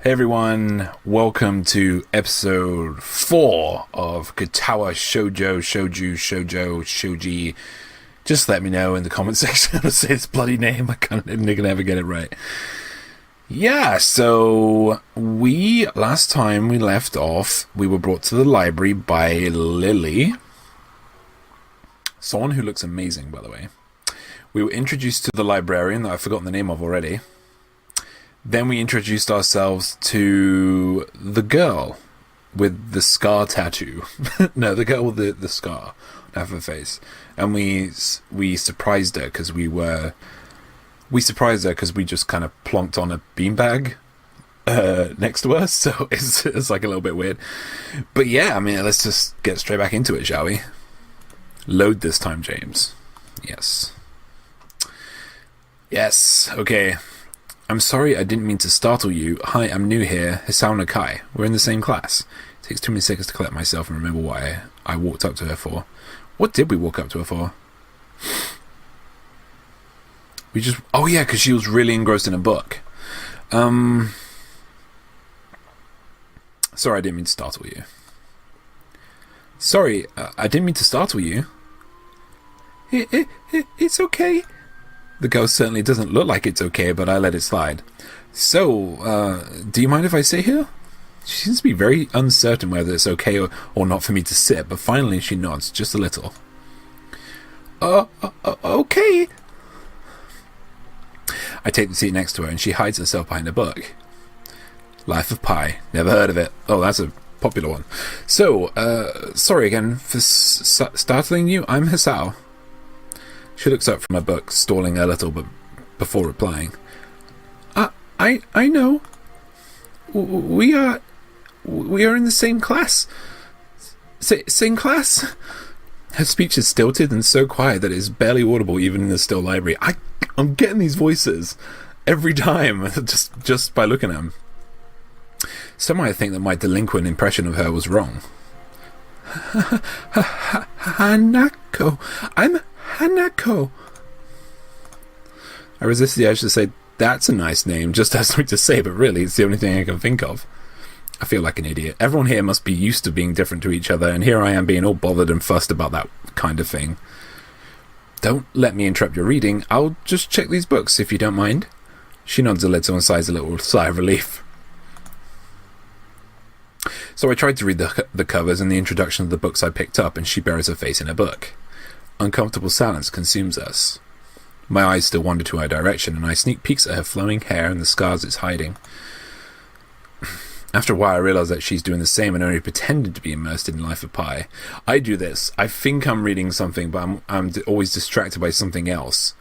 Hey everyone, welcome to episode 4 of Katawa Shoujo, Shouji. Just let me know in the comment section how to say this bloody name. I can't ever get it right. Yeah, so last time we left off, we were brought to the library by Lily. Someone who looks amazing, by the way. We were introduced to the librarian that I've forgotten the name of already. Then we introduced ourselves to the girl with the scar tattoo. No, the girl with the scar on her face. And we surprised her because we surprised her because we just kind of plonked on a beanbag next to us. So it's like a little bit weird. But yeah, I mean, let's just get straight back into it, shall we? Load this time, James. Yes, okay. I'm sorry, I didn't mean to startle you. Hi, I'm new here, Hisao Nakai. We're in the same class. It takes too many seconds to collect myself and remember why I walked up to her for. What did we walk up to her for? Oh yeah, because she was really engrossed in a book. Sorry, I didn't mean to startle you. Sorry, I didn't mean to startle you. It's okay. The girl certainly doesn't look like it's okay, but I let it slide. So, do you mind if I sit here? She seems to be very uncertain whether it's okay or not for me to sit, but finally she nods, just a little. Okay. I take the seat next to her, and she hides herself behind a book. Life of Pi. Never heard of it. Oh, that's a popular one. So, sorry again for startling you. I'm Hisao. She looks up from her book, stalling a little, but before replying. I know. We are in the same class. Same class? Her speech is stilted and so quiet that it is barely audible even in the still library. I'm getting these voices every time, just by looking at them. Some might think that my delinquent impression of her was wrong. Hanako. I'm Hanako. I resist the urge to say, that's a nice name, just as something to say, but really it's the only thing I can think of. I feel like an idiot. Everyone here must be used to being different to each other, and here I am being all bothered and fussed about that kind of thing. Don't let me interrupt your reading. I'll just check these books, if you don't mind. She nods a little and sighs a little sigh of relief. So I tried to read the covers and the introduction of the books I picked up, and she buries her face in a book. Uncomfortable silence consumes us. My eyes still wander to her direction, and I sneak peeks at her flowing hair and the scars it's hiding. After a while, I realise that she's doing the same and only pretending to be immersed in Life of Pi. I do this. I think I'm reading something, but I'm always distracted by something else.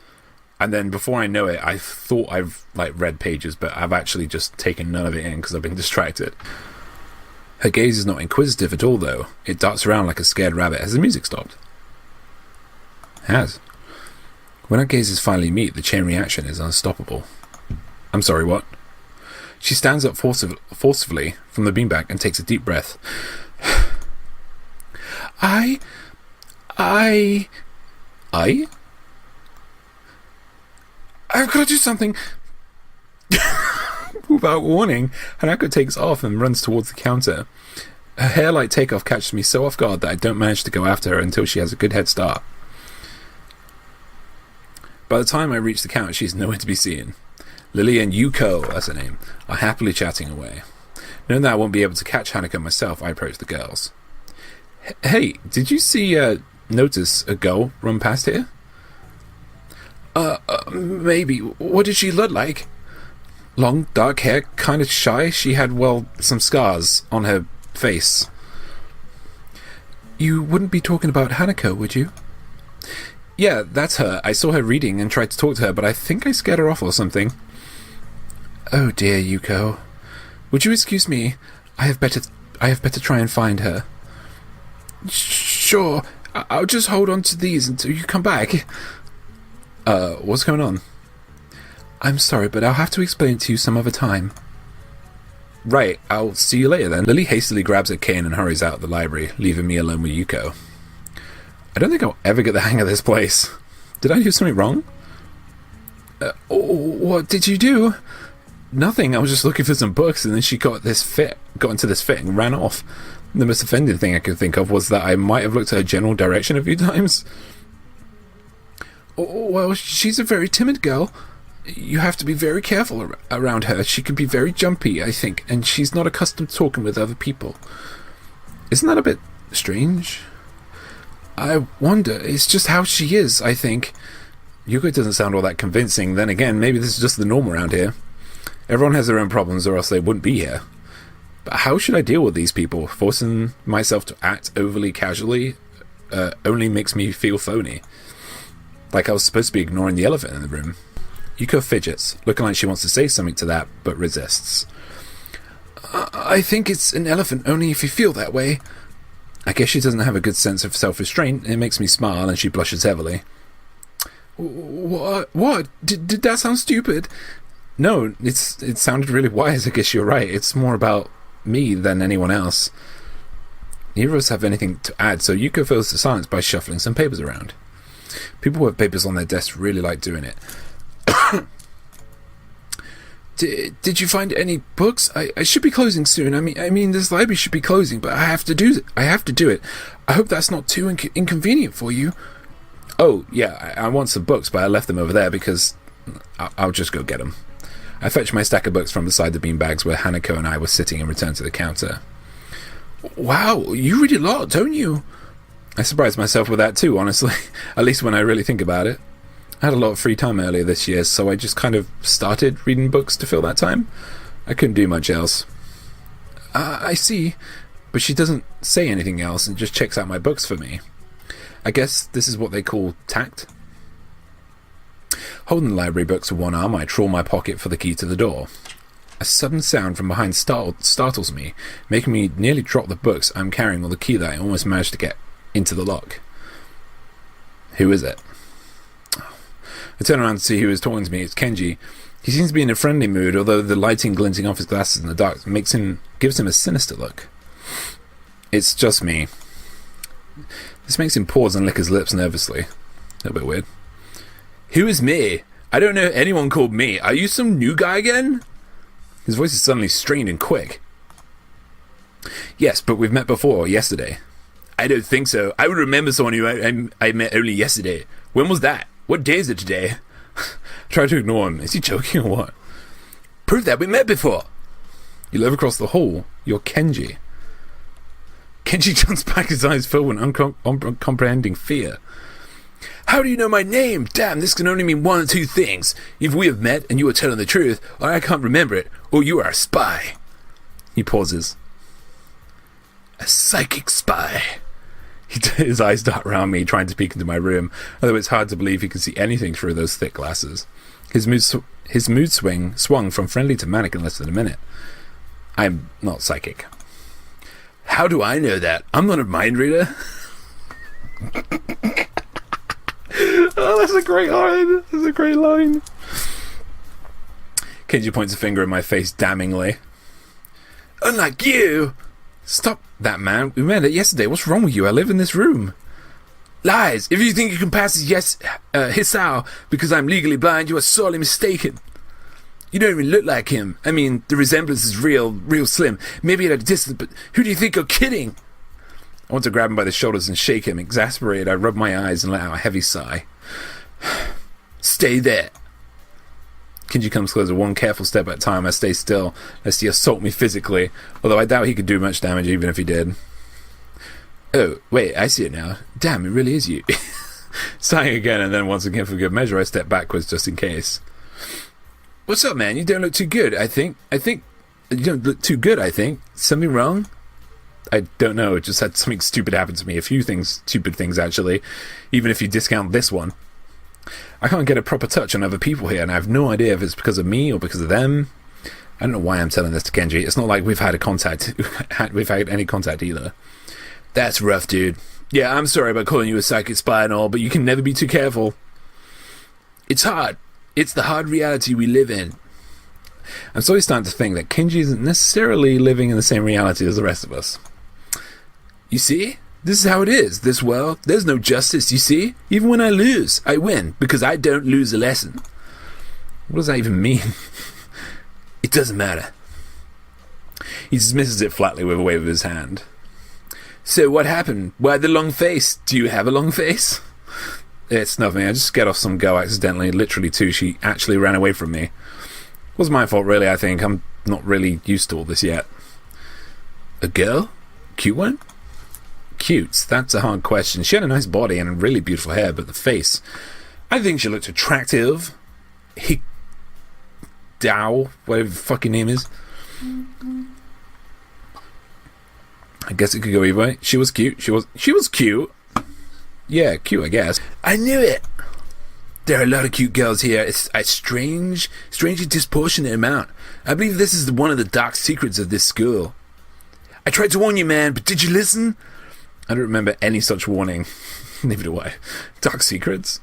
And then before I know it, I thought I've read pages, but I've actually just taken none of it in because I've been distracted. Her gaze is not inquisitive at all, though. It darts around like a scared rabbit. Has the music stopped? Has. When our gazes finally meet, the chain reaction is unstoppable. I'm sorry, what? She stands up forcefully from the beanbag and takes a deep breath. I've got to do something. Without warning, Hanako takes off and runs towards the counter. Her hair-like takeoff catches me so off guard that I don't manage to go after her until she has a good head start. By the time I reach the counter, she's nowhere to be seen. Lily and Yuko, that's her name, are happily chatting away. Knowing that I won't be able to catch Hanako myself, I approach the girls. Hey, did you notice a girl run past here? Maybe. What did she look like? Long, dark hair, kind of shy. She had, some scars on her face. You wouldn't be talking about Hanako, would you? Yeah, that's her. I saw her reading and tried to talk to her, but I think I scared her off or something. Oh dear, Yuko. Would you excuse me? I have better try and find her. Sure. I'll just hold on to these until you come back. What's going on? I'm sorry, but I'll have to explain it to you some other time. Right, I'll see you later then. Lily hastily grabs a cane and hurries out of the library, leaving me alone with Yuko. I don't think I'll ever get the hang of this place. Did I do something wrong? What did you do? Nothing. I was just looking for some books, and then she got into this fit and ran off. The most offending thing I could think of was that I might have looked at her general direction a few times. Oh, well, she's a very timid girl. You have to be very careful around her. She can be very jumpy, I think, and she's not accustomed to talking with other people. Isn't that a bit strange? I wonder. It's just how she is, I think. Yuko doesn't sound all that convincing. Then again, maybe this is just the norm around here. Everyone has their own problems, or else they wouldn't be here. But how should I deal with these people? Forcing myself to act overly casually only makes me feel phony. Like I was supposed to be ignoring the elephant in the room. Yuko fidgets, looking like she wants to say something to that, but resists. I think it's an elephant only if you feel that way. I guess she doesn't have a good sense of self-restraint. It makes me smile, and she blushes heavily. What? Did that sound stupid? No, it sounded really wise. I guess you're right. It's more about me than anyone else. Neither of us have anything to add, so Yuko fills the silence by shuffling some papers around. People with papers on their desks really like doing it. Did you find any books? I should be closing soon. I mean, this library should be closing, but I have to do it. I hope that's not too inconvenient for you. Oh, yeah, I want some books, but I left them over there because I'll just go get them. I fetched my stack of books from beside the beanbags where Hanako and I were sitting and returned to the counter. Wow, you read a lot, don't you? I surprised myself with that too, honestly. At least when I really think about it. I had a lot of free time earlier this year, so I just kind of started reading books to fill that time. I couldn't do much else. I see, but she doesn't say anything else and just checks out my books for me. I guess this is what they call tact. Holding the library books with one arm, I trawl my pocket for the key to the door. A sudden sound from behind startles me, making me nearly drop the books I'm carrying or the key that I almost managed to get into the lock. Who is it? I turn around to see who is talking to me. It's Kenji. He seems to be in a friendly mood, although the lighting glinting off his glasses in the dark gives him a sinister look. It's just me. This makes him pause and lick his lips nervously. A little bit weird. Who is me? I don't know anyone called me. Are you some new guy again? His voice is suddenly strained and quick. Yes, but we've met before, yesterday. I don't think so. I would remember someone who I met only yesterday. When was that? What day is it today? Try to ignore him. Is he joking or what? Prove that we met before. You live across the hall. You're Kenji. Kenji jumps back, his eyes filled with uncomprehending fear. How do you know my name? Damn, this can only mean one or two things. Either we have met and you are telling the truth, or I can't remember it, or you are a spy. He pauses. A psychic spy. His eyes dart around me, trying to peek into my room, although it's hard to believe he can see anything through those thick glasses. His mood swung from friendly to manic in less than a minute. I'm not psychic. How do I know that? I'm not a mind reader. Oh, that's a great line. That's a great line. Kenji points a finger in my face damningly. Unlike you! Stop that, man. We met it yesterday. What's wrong with you? I live in this room. Lies! If you think you can pass as Hisao because I'm legally blind, you are sorely mistaken. You don't even look like him. I mean, the resemblance is real slim. Maybe at a distance, but who do you think you're kidding? I want to grab him by the shoulders and shake him. Exasperated, I rub my eyes and let out a heavy sigh. Stay there. Kenji comes closer, one careful step at a time. I stay still, lest he assault me physically, although I doubt he could do much damage even if he did. Oh, wait, I see it now. Damn, it really is you. Sighing again, and then once again for good measure, I step backwards just in case. What's up, man? You don't look too good, I think. You don't look too good, I think. Something wrong? I don't know, it just had something stupid happen to me. A few stupid things, actually. Even if you discount this one. I can't get a proper touch on other people here, and I have no idea if it's because of me or because of them. I don't know why I'm telling this to Kenji. It's not like we've had any contact either. That's rough, dude. Yeah, I'm sorry about calling you a psychic spy and all, but you can never be too careful. It's hard. It's the hard reality we live in. I'm slowly starting to think that Kenji isn't necessarily living in the same reality as the rest of us. You see? This is how it is, this world. There's no justice, you see? Even when I lose, I win, because I don't lose a lesson. What does that even mean? It doesn't matter. He dismisses it flatly with a wave of his hand. So what happened? Why the long face? Do you have a long face? It's nothing. I just scared off some girl accidentally. Literally too. She actually ran away from me. It was my fault really, I think. I'm not really used to all this yet. A girl? Cute one? Cute. That's a hard question. She had a nice body and really beautiful hair, but the face... I think she looked attractive. Dao, whatever the fucking name is. I guess it could go either way. She was cute. She was cute. Yeah, cute, I guess. I knew it. There are a lot of cute girls here. It's a strangely disproportionate amount. I believe this is one of the dark secrets of this school. I tried to warn you, man, but did you listen? I don't remember any such warning. Neither do I. Dark secrets?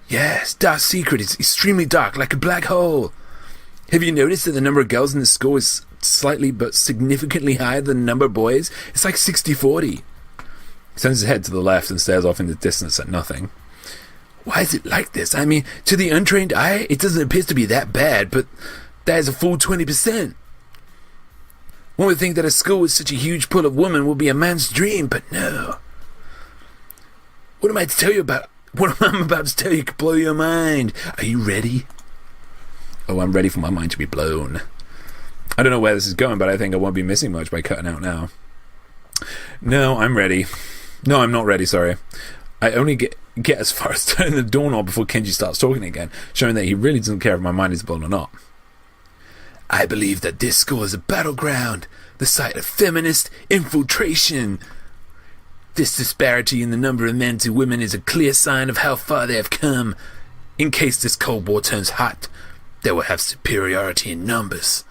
Yes, dark secret. It's extremely dark, like a black hole. Have you noticed that the number of girls in this school is slightly but significantly higher than the number of boys? It's like 60-40. He turns his head to the left and stares off in the distance at nothing. Why is it like this? I mean, to the untrained eye, it doesn't appear to be that bad, but that is a full 20%. One would think that a school with such a huge pool of women would be a man's dream, but no. What am I to tell you about? What I'm about to tell you could blow your mind. Are you ready? Oh, I'm ready for my mind to be blown. I don't know where this is going, but I think I won't be missing much by cutting out now. No, I'm ready. No, I'm not ready, sorry. I only get as far as turning the doorknob before Kenji starts talking again, showing that he really doesn't care if my mind is blown or not. I believe that this school is a battleground, the site of feminist infiltration. This disparity in the number of men to women is a clear sign of how far they have come. In case this Cold War turns hot, they will have superiority in numbers.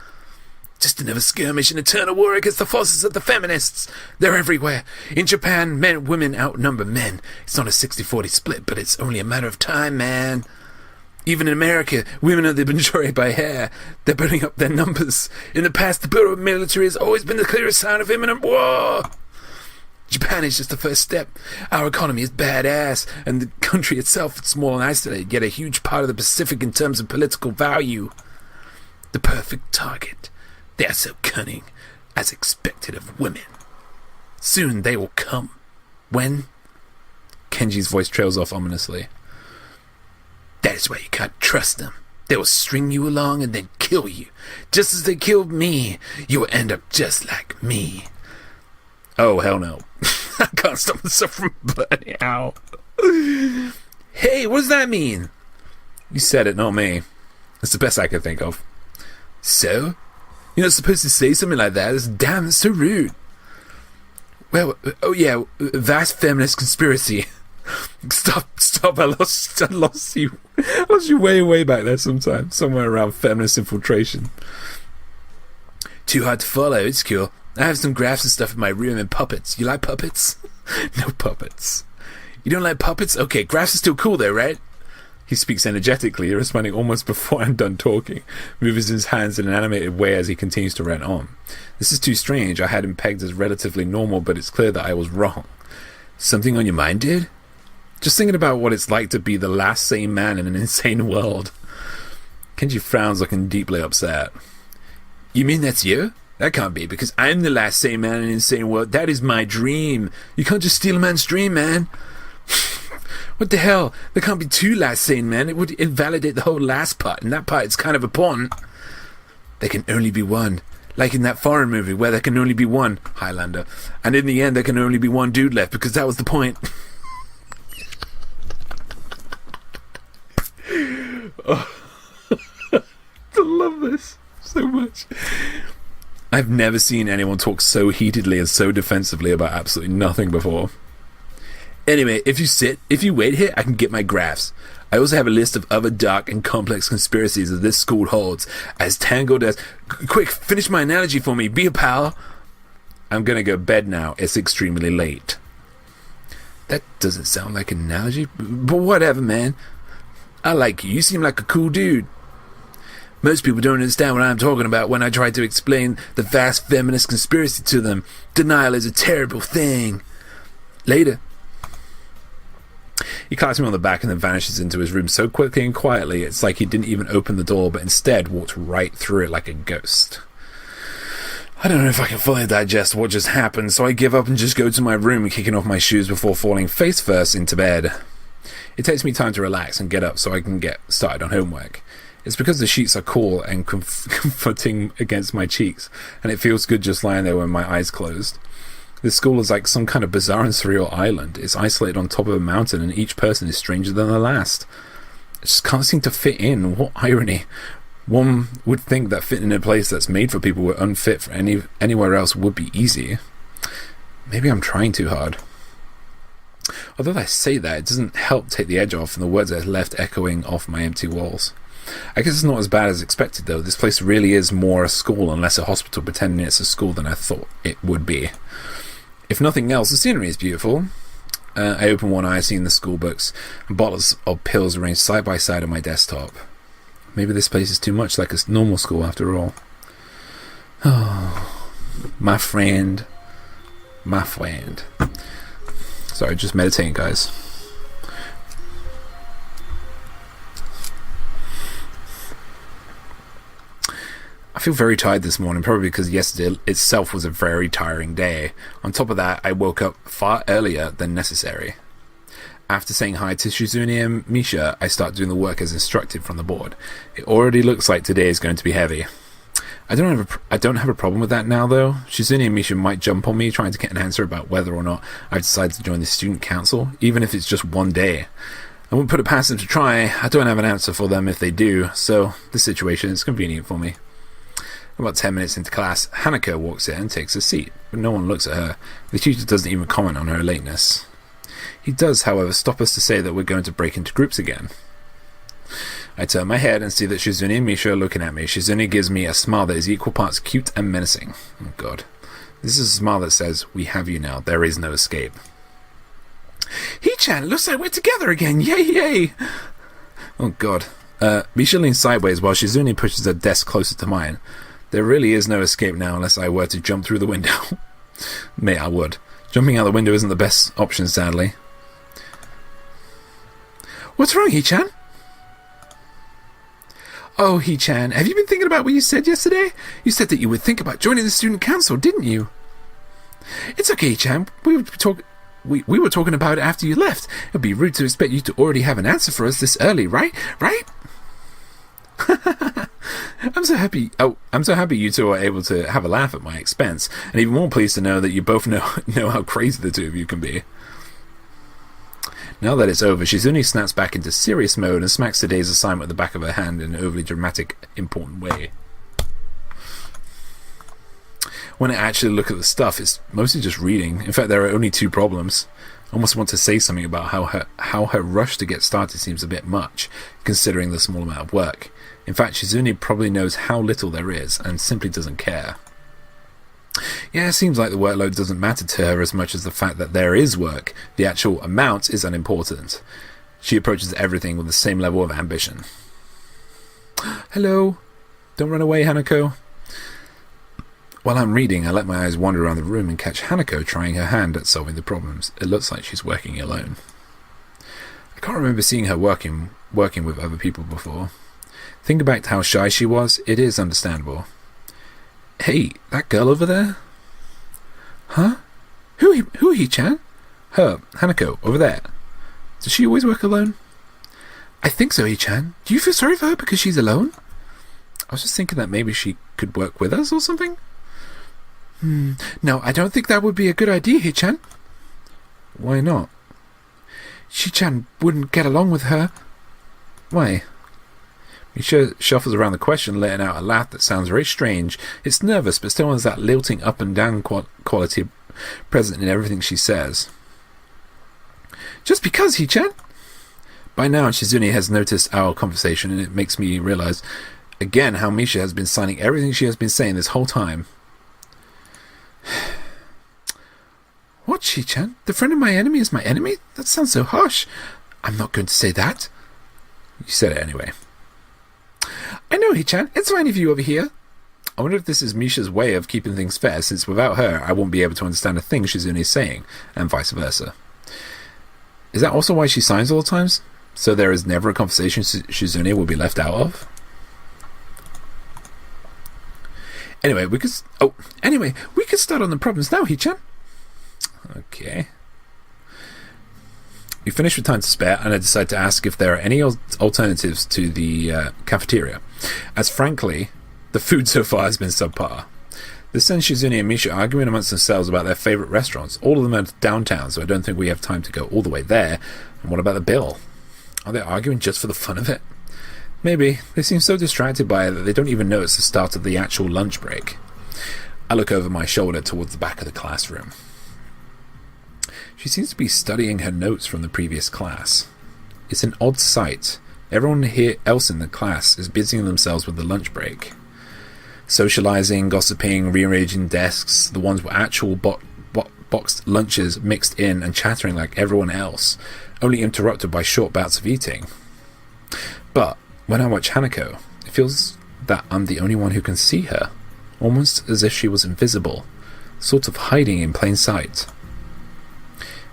Just another skirmish in eternal war against the forces of the feminists. They're everywhere. In Japan, women outnumber men. It's not a 60-40 split, but it's only a matter of time, man. Even in America, women are the majority by hair. They're building up their numbers. In the past, the build-up military has always been the clearest sign of imminent war. Japan is just the first step. Our economy is badass, and the country itself is small and isolated, yet a huge part of the Pacific in terms of political value. The perfect target. They are so cunning, as expected of women. Soon they will come. When? Kenji's voice trails off ominously. That is why you can't trust them. They will string you along and then kill you. Just as they killed me, you will end up just like me. Oh, hell no. I can't stop myself from burning out. Hey, what does that mean? You said it, not me. That's the best I could think of. So? You're not supposed to say something like that. That's so rude. Well, oh yeah, vast feminist conspiracy. Stop, I lost you way back there sometime. Somewhere around feminist infiltration. Too hard to follow, it's cool. I have some graphs and stuff in my room and puppets. You like puppets? No puppets. You don't like puppets? Okay, graphs are still cool though, right? He speaks energetically, responding almost before I'm done talking, moves his hands in an animated way as he continues to rant on. This is too strange. I had him pegged as relatively normal, but it's clear that I was wrong. Something on your mind, dude? Just thinking about what it's like to be the last sane man in an insane world. Kenji frowns, looking deeply upset. You mean that's you? That can't be, because I'm the last sane man in an insane world. That is my dream. You can't just steal a man's dream, man. What the hell? There can't be two last sane men. It would invalidate the whole last part, and that part is kind of important. There can only be one. Like in that foreign movie where there can only be one Highlander. And in the end there can only be one dude left, because that was the point. Oh. I love this so much. I've never seen anyone talk so heatedly and so defensively about absolutely nothing before. Anyway, if you wait here, I can get my graphs. I also have a list of other dark and complex conspiracies that this school holds, as tangled as... Quick, finish my analogy for me, be a pal. I'm gonna go to bed now, it's extremely late. That doesn't sound like an analogy, but whatever, man. I like you seem like a cool dude. Most people don't understand what I'm talking about when I try to explain the vast feminist conspiracy to them. Denial is a terrible thing. Later. He claps me on the back and then vanishes into his room so quickly and quietly it's like he didn't even open the door but instead walked right through it like a ghost. I don't know if I can fully digest what just happened, so I give up and just go to my room, kicking off my shoes before falling face first into bed. It takes me time to relax and get up so I can get started on homework. It's because the sheets are cool and comforting against my cheeks, and it feels good just lying there with my eyes closed. This school is like some kind of bizarre and surreal island. It's isolated on top of a mountain, and each person is stranger than the last. I just can't seem to fit in. What irony. One would think that fitting in a place that's made for people who are unfit for anywhere else would be easy. Maybe I'm trying too hard. Although I say that, it doesn't help take the edge off, and the words are left echoing off my empty walls. I guess it's not as bad as expected, though. This place really is more a school and less a hospital pretending it's a school than I thought it would be. If nothing else, the scenery is beautiful. I open one eye, seeing the school books and bottles of pills arranged side by side on my desktop. Maybe this place is too much like a normal school after all. Oh, my friend. My friend. Sorry, just meditating, guys. I feel very tired this morning, probably because yesterday itself was a very tiring day. On top of that, I woke up far earlier than necessary. After saying hi to Shizune and Misha, I start doing the work as instructed from the board. It already looks like today is going to be heavy. I don't have a problem with that now, though. Shizune and Misha might jump on me trying to get an answer about whether or not I've decided to join the student council, even if it's just one day. I won't put it past them to try. I don't have an answer for them if they do, so this situation is convenient for me. About 10 minutes into class, Hanako walks in and takes a seat, but no one looks at her. The tutor doesn't even comment on her lateness. He does, however, stop us to say that we're going to break into groups again. I turn my head and see that Shizune and Misha are looking at me. Shizune gives me a smile that is equal parts cute and menacing. Oh god. This is a smile that says, "We have you now. There is no escape." Hee-chan, looks like we're together again. Yay, yay! Oh god. Misha leans sideways while Shizune pushes her desk closer to mine. There really is no escape now unless I were to jump through the window. Mate, I would. Jumping out the window isn't the best option, sadly. What's wrong, Hee-chan? Oh, Hee-chan, have you been thinking about what you said yesterday? You said that you would think about joining the student council, didn't you? It's okay, Hee-chan. We were talking about it after you left. It would be rude to expect you to already have an answer for us this early, right? Right? I'm so happy you two are able to have a laugh at my expense, and even more pleased to know that you both know how crazy the two of you can be. Now that it's over, Shizune snaps back into serious mode and smacks today's assignment at the back of her hand in an overly dramatic, important way. When I actually look at the stuff, it's mostly just reading. In fact, there are only 2 problems. I almost want to say something about how her rush to get started seems a bit much, considering the small amount of work. In fact, Shizune probably knows how little there is, and simply doesn't care. Yeah, it seems like the workload doesn't matter to her as much as the fact that there is work. The actual amount is unimportant. She approaches everything with the same level of ambition. Hello. Don't run away, Hanako. While I'm reading, I let my eyes wander around the room and catch Hanako trying her hand at solving the problems. It looks like she's working alone. I can't remember seeing her working with other people before. Thinking back to how shy she was, it is understandable. Hey, that girl over there? Huh? Who Hee-chan? Her, Hanako, over there. Does she always work alone? I think so, Hee-chan. Do you feel sorry for her because she's alone? I was just thinking that maybe she could work with us or something. No, I don't think that would be a good idea, Hee-chan. Why not? Shi-chan wouldn't get along with her. Why? Misha shuffles around the question, letting out a laugh that sounds very strange. It's nervous, but still has that lilting up and down quality present in everything she says. Just because, Hee-chan? By now, Shizune has noticed our conversation, and it makes me realize again how Misha has been signing everything she has been saying this whole time. What, Shi-chan? The friend of my enemy is my enemy? That sounds so harsh. I'm not going to say that. You said it anyway. I know, Hee-chan. It's fine if you over here. I wonder if this is Misha's way of keeping things fair, since without her, I won't be able to understand a thing Shizune is saying, and vice versa. Is that also why she signs all the times? So there is never a conversation Shizune will be left out of? Anyway, we could start on the problems now, Hichan. Okay. We finished with time to spare, and I decided to ask if there are any alternatives to the cafeteria, as frankly, the food so far has been subpar. This sends Shizune and Misha arguing amongst themselves about their favourite restaurants. All of them are downtown, so I don't think we have time to go all the way there. And what about the bill? Are they arguing just for the fun of it? Maybe. They seem so distracted by it that they don't even know it's the start of the actual lunch break. I look over my shoulder towards the back of the classroom. She seems to be studying her notes from the previous class. It's an odd sight. Everyone else in the class is busying themselves with the lunch break. Socializing, gossiping, rearranging desks, the ones with actual boxed lunches mixed in and chattering like everyone else, only interrupted by short bouts of eating. But when I watch Hanako, it feels that I'm the only one who can see her, almost as if she was invisible, sort of hiding in plain sight.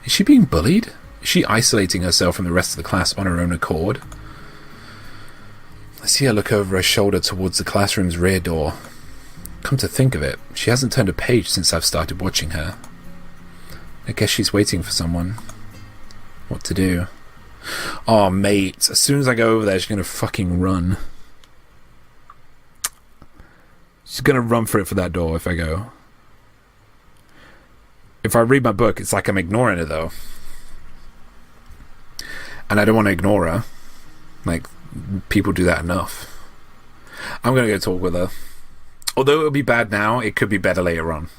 Is she being bullied? Is she isolating herself from the rest of the class on her own accord? I see her look over her shoulder towards the classroom's rear door. Come to think of it, she hasn't turned a page since I've started watching her. I guess she's waiting for someone. What to do? Oh, mate, as soon as I go over there, she's going to fucking run. She's going to run for it for that door if I go. If I read my book, it's like I'm ignoring her, though. And I don't want to ignore her. Like, people do that enough. I'm going to go talk with her. Although it'll be bad now, it could be better later on.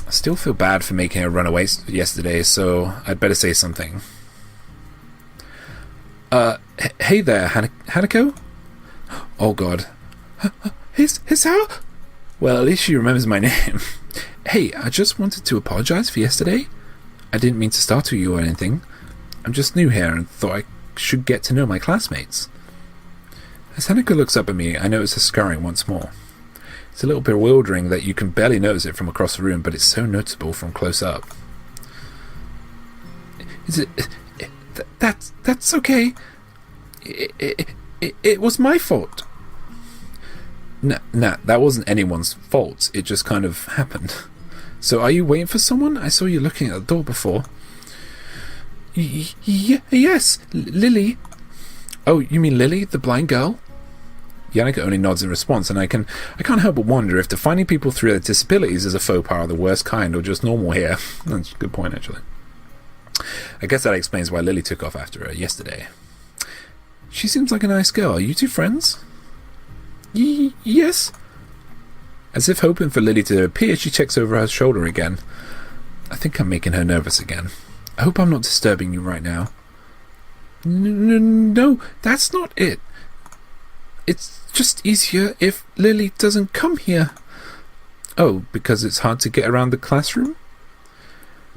I still feel bad for making her run away yesterday, so I'd better say something. Hey there, Hanako? Oh god. Hisao? Well, at least she remembers my name. Hey, I just wanted to apologize for yesterday. I didn't mean to startle you or anything. I'm just new here and thought I should get to know my classmates. As Hanako looks up at me, I notice her scurrying once more. It's a little bewildering that you can barely notice it from across the room, but it's so noticeable from close up. Is it... That's okay. It was my fault. Nah, that wasn't anyone's fault. It just kind of happened. So are you waiting for someone? I saw you looking at the door before. Yes, Lily. Oh, you mean Lily, the blind girl? Yannicka only nods in response, and I can't help but wonder if defining people through their disabilities is a faux pas of the worst kind or just normal here. That's a good point, actually. I guess that explains why Lily took off after her yesterday. She seems like a nice girl. Are you two friends? Yes. As if hoping for Lily to appear, she checks over her shoulder again. I think I'm making her nervous again. I hope I'm not disturbing you right now. No, that's not it. It's just easier if Lily doesn't come here. Oh, because it's hard to get around the classroom?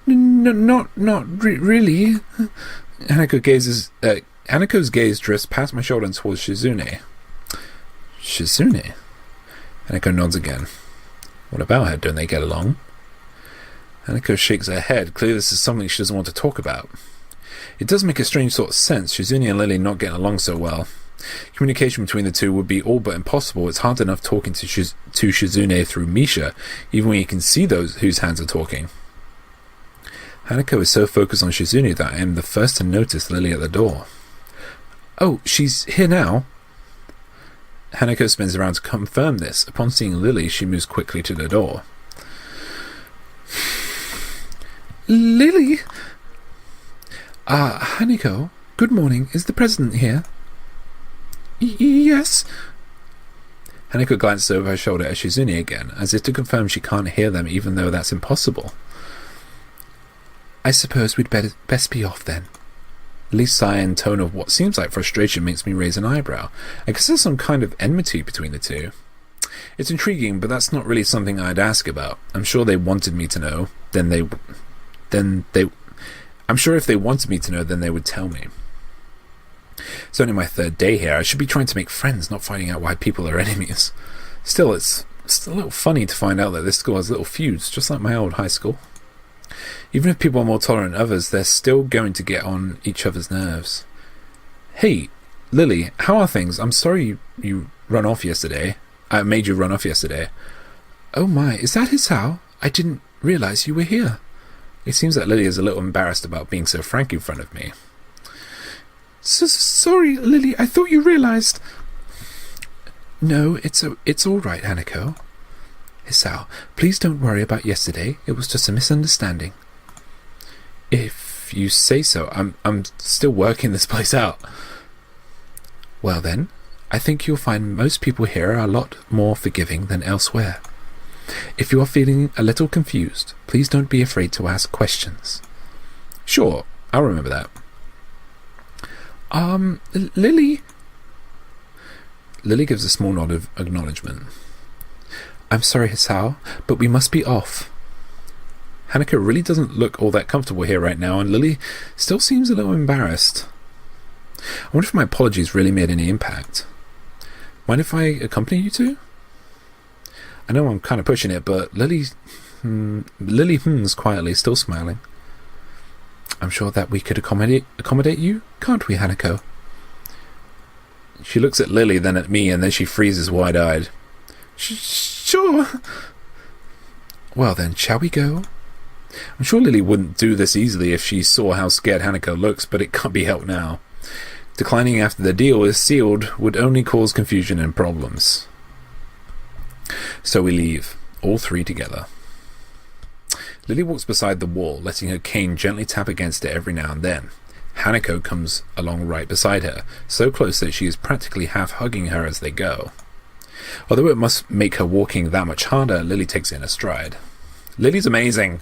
Not really. Hanako's gaze drifts past my shoulder and towards Shizune. Shizune? Hanako nods again. What about her? Don't they get along? Hanako shakes her head. Clearly this is something she doesn't want to talk about. It does make a strange sort of sense, Shizune and Lily not getting along so well. Communication between the two would be all but impossible. It's hard enough talking to Shizune through Misha, even when you can see those whose hands are talking. Hanako is so focused on Shizune that I am the first to notice Lily at the door. Oh, she's here now. Hanako spins around to confirm this. Upon seeing Lily, she moves quickly to the door. Lily? Hanako, good morning. Is the president here? Yes. Hanako glances over her shoulder at Shizune again, as if to confirm she can't hear them even though that's impossible. I suppose we'd best be off then. Lily's sigh and tone of what seems like frustration makes me raise an eyebrow. I guess there's some kind of enmity between the two. It's intriguing, but that's not really something I'd ask about. I'm sure they wanted me to know. I'm sure if they wanted me to know, then they would tell me. It's only my third day here. I should be trying to make friends, not finding out why people are enemies. Still, it's a little funny to find out that this school has little feuds, just like my old high school. Even if people are more tolerant than others, they're still going to get on each other's nerves. Hey, Lily, how are things? I'm sorry you run off yesterday. I made you run off yesterday. Oh my, is that Hisao? I didn't realize you were here. It seems that Lily is a little embarrassed about being so frank in front of me. Sorry, Lily, I thought you realized. No, it's all right, Hanako. Hisao, please don't worry about yesterday. It was just a misunderstanding. If you say so, I'm still working this place out. Well then, I think you'll find most people here are a lot more forgiving than elsewhere. If you are feeling a little confused, please don't be afraid to ask questions. Sure, I'll remember that. Lily... Lily gives a small nod of acknowledgement. I'm sorry, Hisao, but we must be off. Hanako really doesn't look all that comfortable here right now, and Lily still seems a little embarrassed. I wonder if my apologies really made any impact. Mind if I accompany you two? I know I'm kind of pushing it, but Lily hums quietly, still smiling. I'm sure that we could accommodate you, can't we, Hanako? She looks at Lily, then at me, and then she freezes wide-eyed. Sure. Well then, shall we go? I'm sure Lily wouldn't do this easily if she saw how scared Hanako looks, but it can't be helped now. Declining after the deal is sealed would only cause confusion and problems. So we leave, all three together. Lily walks beside the wall, letting her cane gently tap against it every now and then. Hanako comes along right beside her, so close that she is practically half hugging her as they go. Although it must make her walking that much harder, Lily takes it in a stride. Lily's amazing!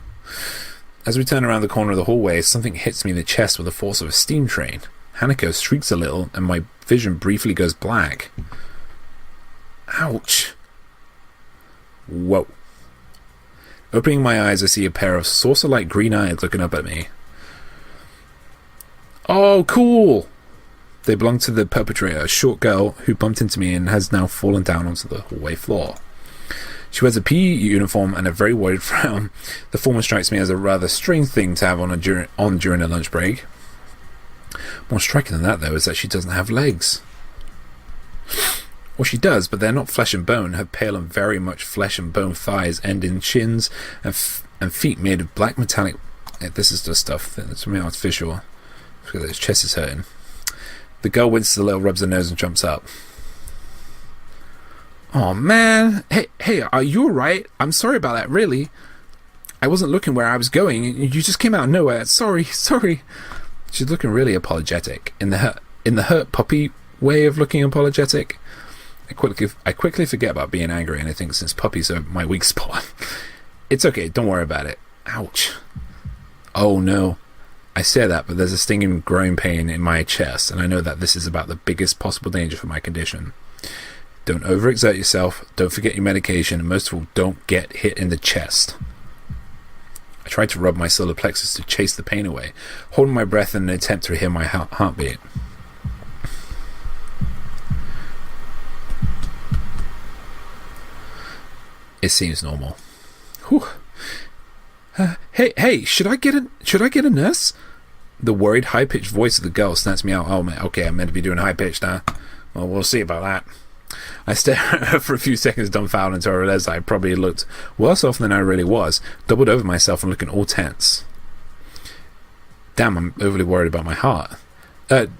As we turn around the corner of the hallway, something hits me in the chest with the force of a steam train. Hanako shrieks a little, and my vision briefly goes black. Ouch! Whoa. Opening my eyes, I see a pair of saucer-like green eyes looking up at me. Oh, cool! They belong to the perpetrator, a short girl who bumped into me and has now fallen down onto the hallway floor. She wears a PE uniform and a very worried frown. The former strikes me as a rather strange thing to have on during a lunch break. More striking than that, though, is that she doesn't have legs. Well, she does, but they're not flesh and bone. Her pale and very much flesh and bone thighs end in shins and feet made of black metallic... This is just stuff that's really artificial. Because his chest is hurting. The girl winces a little, rubs her nose and jumps up. Oh man, hey, are you alright? I'm sorry about that, really. I wasn't looking where I was going. You just came out of nowhere. Sorry. She's looking really apologetic. In the hurt puppy way of looking apologetic. I quickly forget about being angry or anything since puppies are my weak spot. It's okay, don't worry about it. Ouch. Oh no. I say that, but there's a stinging growing pain in my chest, and I know that this is about the biggest possible danger for my condition. Don't overexert yourself, don't forget your medication, and most of all, don't get hit in the chest. I tried to rub my solar plexus to chase the pain away, holding my breath in an attempt to hear my heartbeat. It seems normal. Whew. Hey! Should I get a nurse? The worried, high-pitched voice of the girl snaps me out. Oh man, okay, I'm meant to be doing high-pitched now. Well, we'll see about that. I stare at her for a few seconds, dumbfounded, until I realized I probably looked worse off than I really was. Doubled over myself and looking all tense. Damn, I'm overly worried about my heart.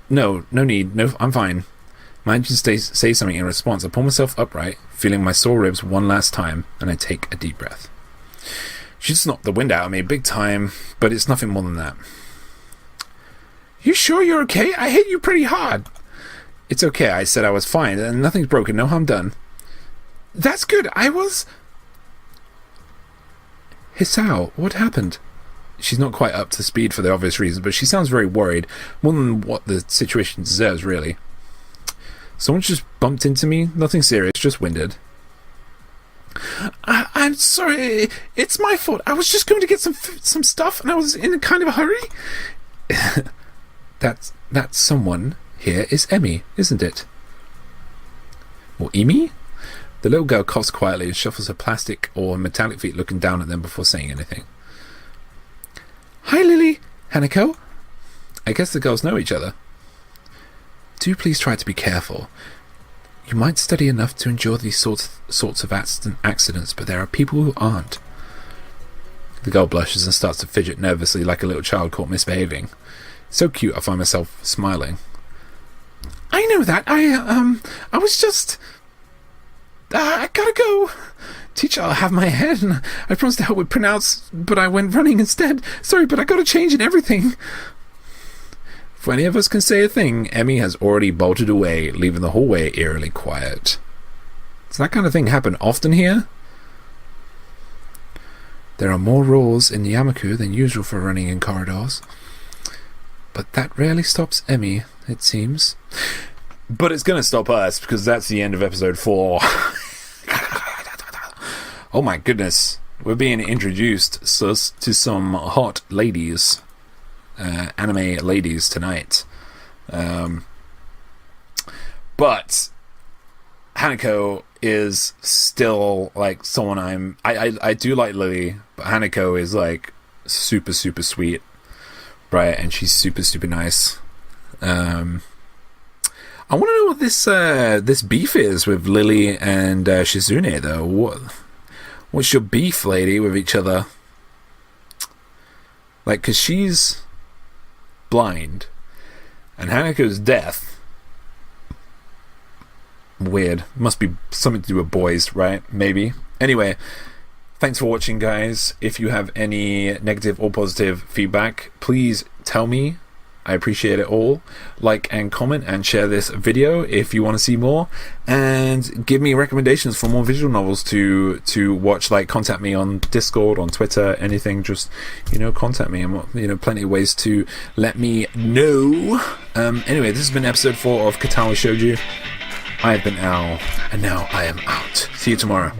No need. No, I'm fine. Managing to say something in response, I pull myself upright, feeling my sore ribs one last time, and I take a deep breath. She just knocked the wind out of me big time, but it's nothing more than that. You sure you're okay? I hit you pretty hard. It's okay, I said I was fine, and nothing's broken, no harm done. That's good, I was... Hisao, what happened? She's not quite up to speed for the obvious reasons, but she sounds very worried, more than what the situation deserves, really. Someone just bumped into me, nothing serious, just winded. I'm sorry, it's my fault. I was just going to get some stuff, and I was in a kind of a hurry. That someone here is Emmy, isn't it? Or Emi? The little girl coughs quietly and shuffles her plastic or metallic feet, looking down at them before saying anything. Hi, Lily. Hanako. I guess the girls know each other. Do please try to be careful. You might study enough to endure these sorts of accidents, but there are people who aren't. The girl blushes and starts to fidget nervously like a little child caught misbehaving. So cute I find myself smiling. I know that. I was just... I gotta go. Teacher, I'll have my head, and I promised to help with pronouns, but I went running instead. Sorry, but I gotta change and everything. If any of us can say a thing, Emmy has already bolted away, leaving the hallway eerily quiet. Does that kind of thing happen often here? There are more rules in Yamaku than usual for running in corridors. But that rarely stops Emmy, it seems. But it's going to stop us, because that's the end of episode 4. Oh my goodness. We're being introduced to some hot ladies. Anime ladies tonight. But Hanako is still like someone I do like Lily, but Hanako is like super sweet, right? And she's super nice. I want to know what this beef is with Lily and Shizune though. What's your beef, lady, with each other? Like, cause she's blind and Hanako's deaf. Weird. Must be something to do with boys, right? Maybe. Anyway, thanks for watching, guys. If you have any negative or positive feedback, please tell me. I appreciate it all. Like and comment and share this video if you want to see more, and give me recommendations for more visual novels to watch. Like, contact me on Discord, on Twitter, anything. Just, contact me. I'm plenty of ways to let me know. Anyway, this has been episode 4 of Katawa Shoujo. I have been Al, and now I am out. See you tomorrow.